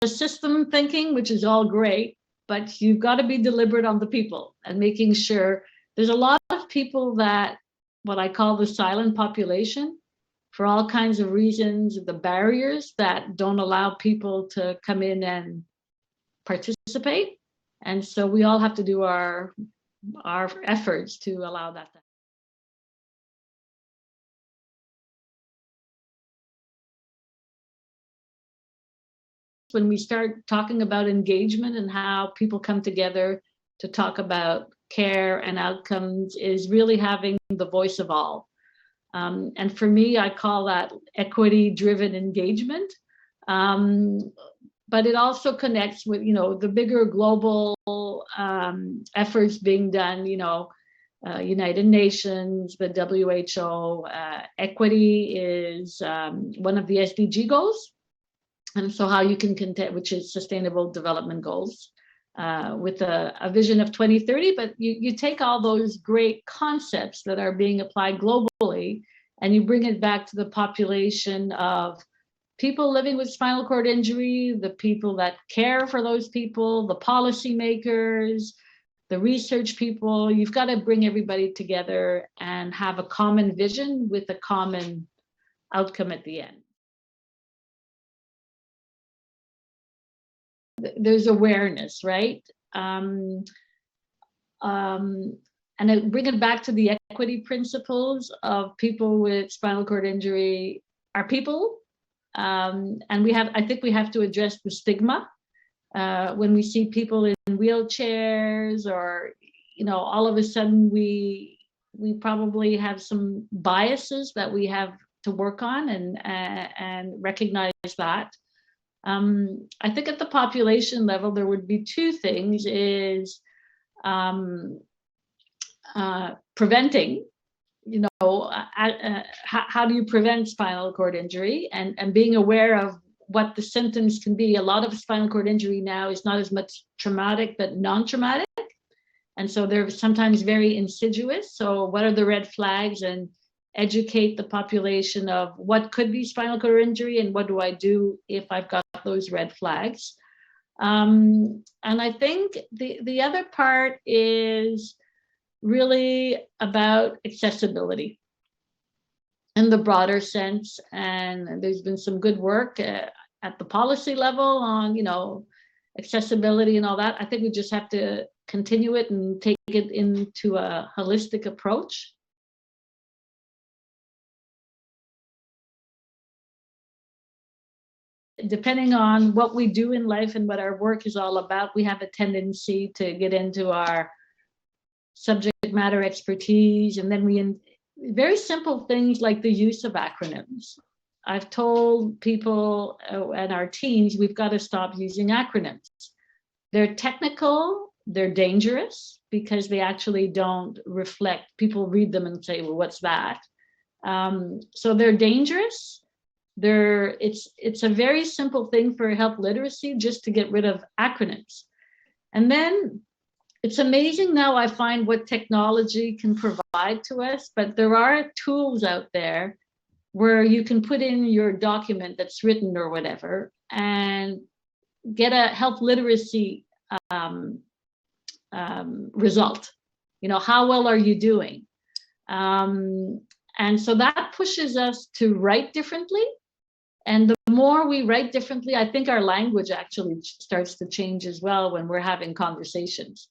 system thinking, which is all great, but you've got to be deliberate on the people and making sure. There's a lot of people that, what I call the silent population, for all kinds of reasons, the barriers that don't allow people to come in and participate. And so we all have to do our efforts to allow that to happen. When we start talking about engagement and how people come together to talk about care and outcomes, is really having the voice of all. And for me, I call that equity-driven engagement. But it also connects with, the bigger global efforts being done, United Nations, the WHO. Equity is one of the SDG goals. And so how you can contend, which is Sustainable Development Goals, with a vision of 2030, but you take all those great concepts that are being applied globally and you bring it back to the population of people living with spinal cord injury, the people that care for those people, the policymakers, the research people. You've got to bring everybody together and have a common vision with a common outcome at the end. There's awareness, right? And I bring it back to the equity principles of people with spinal cord injury are people. And I think we have to address the stigma when we see people in wheelchairs, or, all of a sudden we probably have some biases that we have to work on and recognize that. I think at the population level, there would be two things: is preventing, how do you prevent spinal cord injury, and being aware of what the symptoms can be. A lot of spinal cord injury now is not as much traumatic, but non-traumatic. And so they're sometimes very insidious. So what are the red flags, and educate the population of what could be spinal cord injury and what do I do if I've got those red flags. And I think the other part is really about accessibility in the broader sense. And there's been some good work at the policy level on, accessibility and all that. I think we just have to continue it and take it into a holistic approach. Depending on what we do in life and what our work is all about, we have a tendency to get into our subject matter expertise, and then very simple things like the use of acronyms. I've told people and our teams, we've got to stop using acronyms. They're technical, they're dangerous, because they actually don't reflect. People read them and say, well, what's that? So they're dangerous. It's a very simple thing for health literacy, just to get rid of acronyms. And then it's amazing now, I find, what technology can provide to us, but there are tools out there where you can put in your document that's written or whatever and get a health literacy result. How well are you doing? And so that pushes us to write differently. And the more we write differently, I think our language actually starts to change as well when we're having conversations.